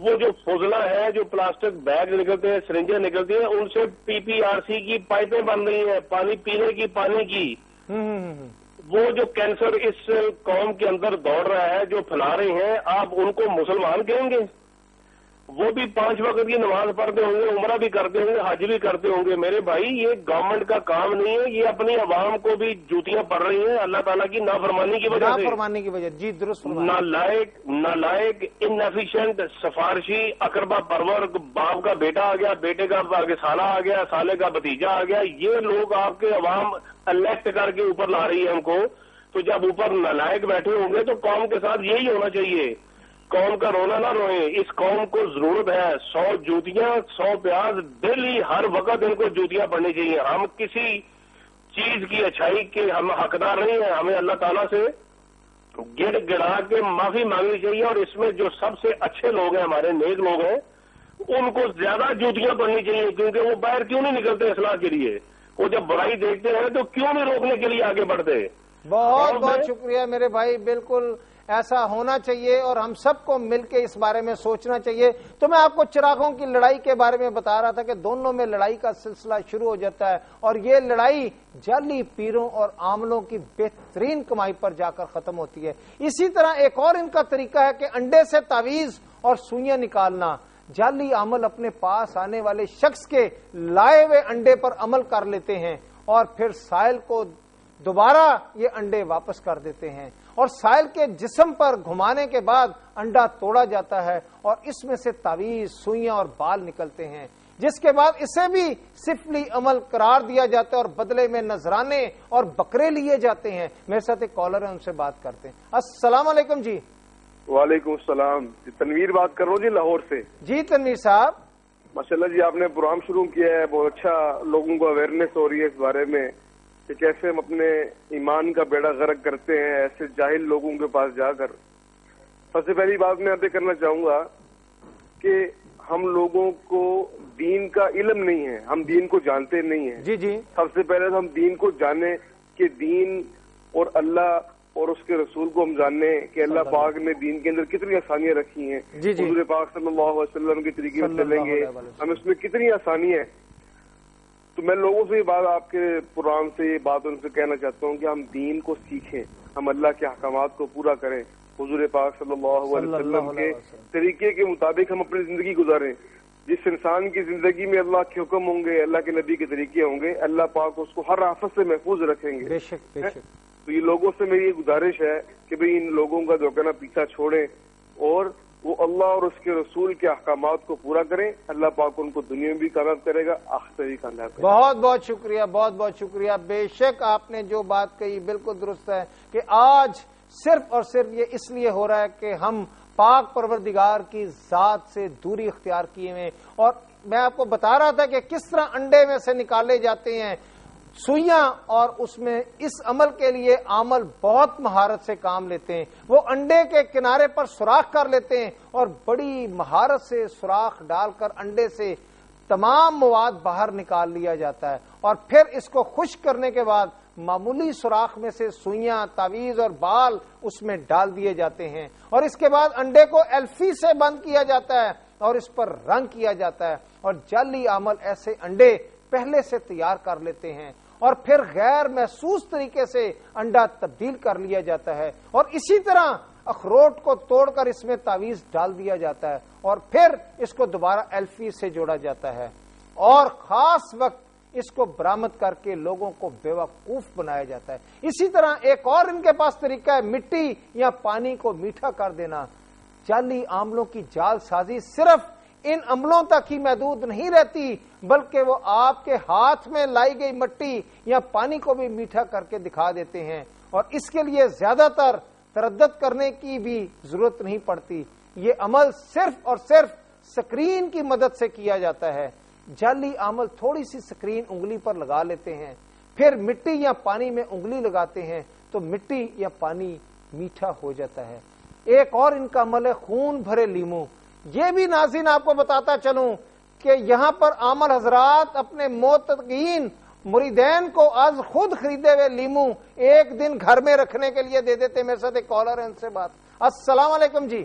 وہ جو فضلہ ہے، جو پلاسٹک بیگ نکلتے ہیں، سرنجیں نکلتی ہیں، ان سے PPRC کی پائپیں بن رہی ہیں، پانی پینے کی، پانی کی۔ وہ جو کینسر اس قوم کے اندر دوڑ رہا ہے، جو پھیلا رہے ہیں، آپ ان کو مسلمان کہیں گے؟ وہ بھی 5 وقت کی نماز پڑھتے ہوں گے، عمرہ بھی کرتے ہوں گے، حج بھی کرتے ہوں گے۔ میرے بھائی، یہ گورنمنٹ کا کام نہیں ہے، یہ اپنی عوام کو بھی جوتیاں پڑ رہی ہیں اللہ تعالیٰ کی نافرمانی کی وجہ سے، نافرمانی کی وجہ۔ جی درست۔ نالائق، انیفیشینٹ، سفارشی، اقربا پرور، باپ کا بیٹا آ گیا، بیٹے کا آگے سالہ آ گیا، سالے کا بھتیجا آ گیا، یہ لوگ آپ کے عوام الیکٹ کر کے اوپر لا رہی ہے ہم کو۔ تو جب اوپر نالائق بیٹھے ہوں گے تو قوم کے ساتھ یہی ہونا چاہیے، قوم کا رونا نہ روئیں۔ اس قوم کو ضرورت ہے 100 جوتیاں، 100 پیاز ڈیلی، ہر وقت ان کو جوتیاں پڑنی چاہیے۔ ہم کسی چیز کی اچھائی کے ہم حقدار نہیں ہیں، ہمیں اللہ تعالیٰ سے گڑ گڑا کے معافی مانگنی چاہیے، اور اس میں جو سب سے اچھے لوگ ہیں، ہمارے نیک لوگ ہیں، ان کو زیادہ جوتیاں پڑنی چاہیے، کیونکہ وہ باہر کیوں نہیں نکلتے اصلاح کے لیے؟ وہ جب برائی دیکھتے ہیں تو کیوں نہیں روکنے کے لیے آگے بڑھتے؟ بہت بہت شکریہ میرے بھائی، بالکل ایسا ہونا چاہیے اور ہم سب کو مل کے اس بارے میں سوچنا چاہیے۔ تو میں آپ کو چراغوں کی لڑائی کے بارے میں بتا رہا تھا کہ دونوں میں لڑائی کا سلسلہ شروع ہو جاتا ہے، اور یہ لڑائی جعلی پیروں اور عاملوں کی بہترین کمائی پر جا کر ختم ہوتی ہے۔ اسی طرح ایک اور ان کا طریقہ ہے کہ انڈے سے تعویذ اور سوئیاں نکالنا۔ جعلی عامل اپنے پاس آنے والے شخص کے لائے ہوئے انڈے پر عمل کر لیتے ہیں اور پھر سائل کو دوبارہ یہ انڈے واپس کر دیتے ہیں، اور سائل کے جسم پر گھمانے کے بعد انڈا توڑا جاتا ہے اور اس میں سے تعویذ، سوئیاں اور بال نکلتے ہیں، جس کے بعد اسے بھی سفلی عمل قرار دیا جاتا ہے اور بدلے میں نذرانے اور بکرے لیے جاتے ہیں۔ میرے ساتھ ایک کالر ہے، ان سے بات کرتے ہیں۔ السلام علیکم جی۔ وعلیکم السلام، تنویر بات کر رہا ہوں جی، لاہور سے۔ جی تنویر صاحب، ماشاءاللہ جی، آپ نے پروگرام شروع کیا ہے، بہت اچھا، لوگوں کو اویئرنیس ہو رہی ہے اس بارے میں کہ کیسے ہم اپنے ایمان کا بیڑا غرق کرتے ہیں ایسے جاہل لوگوں کے پاس جا کر۔ سب سے پہلی بات میں عرض کرنا چاہوں گا کہ ہم لوگوں کو دین کا علم نہیں ہے، ہم دین کو جانتے نہیں ہیں۔ جی جی، سب سے پہلے ہم دین کو جانیں کہ دین اور اللہ اور اس کے رسول کو ہم جانیں کہ اللہ پاک نے دین کے اندر کتنی آسانیاں رکھی ہیں۔ جی جی، حضور پاک صلی اللہ علیہ وسلم کے طریقے سے چلیں گے ہم، اس میں کتنی آسانی ہے۔ تو میں لوگوں سے یہ بات، آپ کے پروگرام سے یہ بات ان سے کہنا چاہتا ہوں کہ ہم دین کو سیکھیں، ہم اللہ کے احکامات کو پورا کریں، حضور پاک صلی اللہ علیہ وسلم کے طریقے کے مطابق ہم اپنی زندگی گزاریں۔ جس انسان کی زندگی میں اللہ کے حکم ہوں گے، اللہ کے نبی کے طریقے ہوں گے، اللہ پاک اس کو ہر آفت سے محفوظ رکھیں گے۔ بے شک بے شک۔ تو یہ لوگوں سے میری یہ گزارش ہے کہ بھئی ان لوگوں کا جو کہنا پیچھا چھوڑیں اور وہ اللہ اور اس کے رسول کے احکامات کو پورا کریں، اللہ پاک ان کو دنیا میں بھی کامیاب کرے گا، آخرت بھی کامیاب کرے گا۔ بہت بہت شکریہ، بہت بہت شکریہ۔ بے شک آپ نے جو بات کہی بالکل درست ہے کہ آج صرف اور صرف یہ اس لیے ہو رہا ہے کہ ہم پاک پروردگار کی ذات سے دوری اختیار کیے ہوئے، اور میں آپ کو بتا رہا تھا کہ کس طرح انڈے میں سے نکالے جاتے ہیں سوئیاں، اور اس میں اس عمل کے لیے عامل بہت مہارت سے کام لیتے ہیں۔ وہ انڈے کے کنارے پر سوراخ کر لیتے ہیں اور بڑی مہارت سے سوراخ ڈال کر انڈے سے تمام مواد باہر نکال لیا جاتا ہے، اور پھر اس کو خشک کرنے کے بعد معمولی سوراخ میں سے سوئیاں، تعویذ اور بال اس میں ڈال دیے جاتے ہیں، اور اس کے بعد انڈے کو ایلفی سے بند کیا جاتا ہے اور اس پر رنگ کیا جاتا ہے، اور جعلی عامل ایسے انڈے پہلے سے تیار کر لیتے ہیں، اور پھر غیر محسوس طریقے سے انڈا تبدیل کر لیا جاتا ہے، اور اسی طرح اخروٹ کو توڑ کر اس میں تعویذ ڈال دیا جاتا ہے، اور پھر اس کو دوبارہ ایلفی سے جوڑا جاتا ہے، اور خاص وقت اس کو برآمد کر کے لوگوں کو بیوقوف بنایا جاتا ہے۔ اسی طرح ایک اور ان کے پاس طریقہ ہے مٹی یا پانی کو میٹھا کر دینا۔ جعلی عاملوں کی جال سازی صرف ان عملوں تک ہی محدود نہیں رہتی، بلکہ وہ آپ کے ہاتھ میں لائی گئی مٹی یا پانی کو بھی میٹھا کر کے دکھا دیتے ہیں، اور اس کے لیے زیادہ تر تردد کرنے کی بھی ضرورت نہیں پڑتی۔ یہ عمل صرف اور صرف سکرین کی مدد سے کیا جاتا ہے۔ جعلی عامل تھوڑی سی سکرین انگلی پر لگا لیتے ہیں، پھر مٹی یا پانی میں انگلی لگاتے ہیں تو مٹی یا پانی میٹھا ہو جاتا ہے۔ ایک اور ان کا عمل ہے خون بھرے لیمو۔ یہ بھی ناظرین آپ کو بتاتا چلوں کہ یہاں پر عامل حضرات اپنے معتقین مریدین کو از خود خریدے ہوئے لیمو ایک دن گھر میں رکھنے کے لیے دے دیتے۔ میرے ساتھ ایک کالر ہے، ان سے بات۔ السلام علیکم جی۔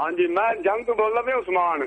ہاں جی میں جنگ تو بول رہا ہوں عثمان.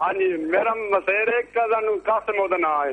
ہاں جی میرا مسیر ایک کزن قاسم دا نام ہے.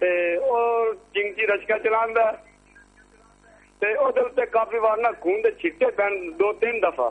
تے او چنگی رشکا چلاندا ہے تے او دل تے کافی وار نا خون دے چھٹے پین 2-3 دفعہ.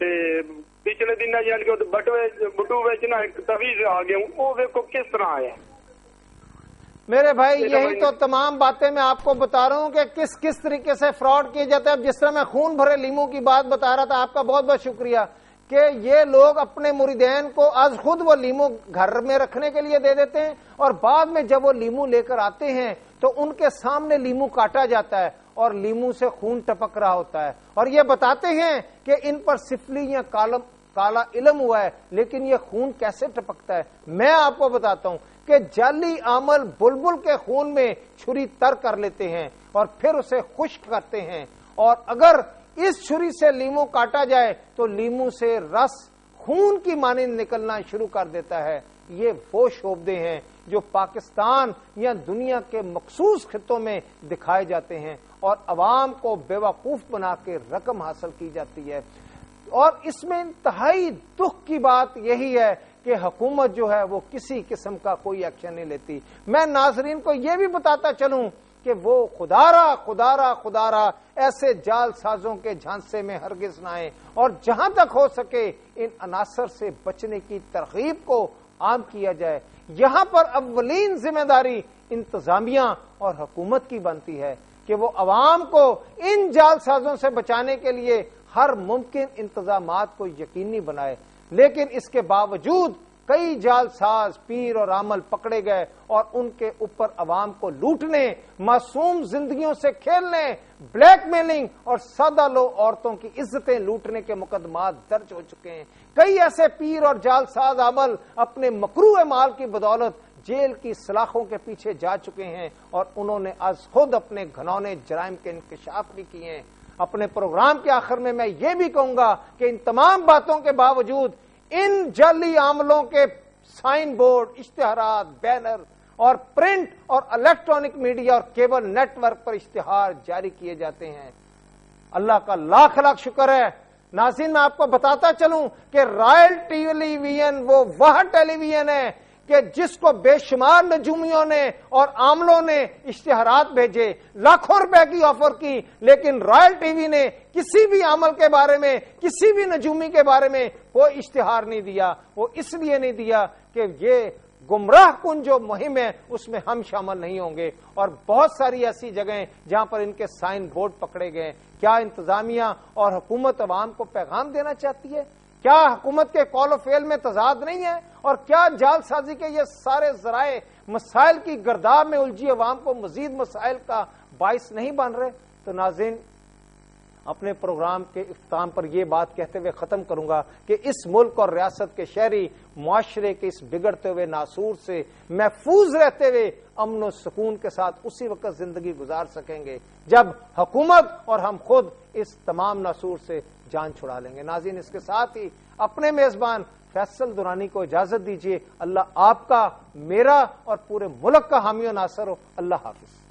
تے پچھلے دن یعنی کہ بٹو وچ نا ایک تویز آ گیا او ویکھو کس طرح آیا. میرے بھائی یہی تو تمام باتیں میں آپ کو بتا رہا ہوں کہ کس کس طریقے سے فراڈ کیے جاتے ہیں. اب جس طرح میں خون بھرے لیمو کی بات بتا رہا تھا, آپ کا بہت بہت شکریہ کہ یہ لوگ اپنے مریدین کو از خود وہ لیمو گھر میں رکھنے کے لیے دے دیتے ہیں اور بعد میں جب وہ لیمو لے کر آتے ہیں تو ان کے سامنے لیمو کاٹا جاتا ہے اور لیمو سے خون ٹپک رہا ہوتا ہے اور یہ بتاتے ہیں کہ ان پر سفلی یا کالا علم ہوا ہے, لیکن یہ خون کیسے ٹپکتا ہے میں آپ کو بتاتا ہوں کہ جعلی عامل بلبل کے خون میں چھری تر کر لیتے ہیں اور پھر اسے خشک کرتے ہیں, اور اگر اس چھری سے لیمو کاٹا جائے تو لیمو سے رس خون کی مانند نکلنا شروع کر دیتا ہے. یہ وہ شعبے ہیں جو پاکستان یا دنیا کے مخصوص خطوں میں دکھائے جاتے ہیں اور عوام کو بیوقوف بنا کے رقم حاصل کی جاتی ہے. اور اس میں انتہائی دکھ کی بات یہی ہے کہ حکومت جو ہے وہ کسی قسم کا کوئی ایکشن نہیں لیتی. میں ناظرین کو یہ بھی بتاتا چلوں کہ وہ خدارا ایسے جال سازوں کے جھانسے میں ہرگز نہ آئیں اور جہاں تک ہو سکے ان عناصر سے بچنے کی ترغیب کو عام کیا جائے. یہاں پر اولین ذمہ داری انتظامیہ اور حکومت کی بنتی ہے کہ وہ عوام کو ان جال سازوں سے بچانے کے لیے ہر ممکن انتظامات کو یقینی بنائے. لیکن اس کے باوجود کئی جال ساز پیر اور عامل پکڑے گئے اور ان کے اوپر عوام کو لوٹنے, معصوم زندگیوں سے کھیلنے, بلیک میلنگ اور سادہ لو عورتوں کی عزتیں لوٹنے کے مقدمات درج ہو چکے ہیں. کئی ایسے پیر اور جال ساز عامل اپنے مکروہ مال کی بدولت جیل کی سلاخوں کے پیچھے جا چکے ہیں اور انہوں نے از خود اپنے گھنونے جرائم کے انکشاف بھی کیے ہیں. اپنے پروگرام کے آخر میں یہ بھی کہوں گا کہ ان تمام باتوں کے باوجود ان جعلی عاملوں کے سائن بورڈ, اشتہارات, بینر اور پرنٹ اور الیکٹرانک میڈیا اور کیبل نیٹ ورک پر اشتہار جاری کیے جاتے ہیں. اللہ کا لاکھ لاکھ شکر ہے. ناظرین میں آپ کو بتاتا چلوں کہ رائل ٹیلی ویژن وہ ٹیلی ویژن ہے کہ جس کو بے شمار نجومیوں نے اور عاملوں نے اشتہارات بھیجے, لاکھوں روپے کی آفر کی, لیکن رائل ٹی وی نے کسی بھی عمل کے بارے میں, کسی بھی نجومی کے بارے میں کوئی اشتہار نہیں دیا. وہ اس لیے نہیں دیا کہ یہ گمراہ کن جو مہم ہے اس میں ہم شامل نہیں ہوں گے. اور بہت ساری ایسی جگہیں جہاں پر ان کے سائن بورڈ پکڑے گئے. کیا انتظامیہ اور حکومت عوام کو پیغام دینا چاہتی ہے؟ کیا حکومت کے قول و فعل میں تضاد نہیں ہے؟ اور کیا جال سازی کے یہ سارے ذرائع مسائل کی گرداب میں الجھی عوام کو مزید مسائل کا باعث نہیں بن رہے؟ تو ناظرین اپنے پروگرام کے اختتام پر یہ بات کہتے ہوئے ختم کروں گا کہ اس ملک اور ریاست کے شہری معاشرے کے اس بگڑتے ہوئے ناسور سے محفوظ رہتے ہوئے امن و سکون کے ساتھ اسی وقت زندگی گزار سکیں گے جب حکومت اور ہم خود اس تمام ناسور سے جان چھڑا لیں گے. ناظرین اس کے ساتھ ہی اپنے میزبان فیصل درانی کو اجازت دیجیے. اللہ آپ کا, میرا اور پورے ملک کا حامی و ناصر ہو. اللہ حافظ.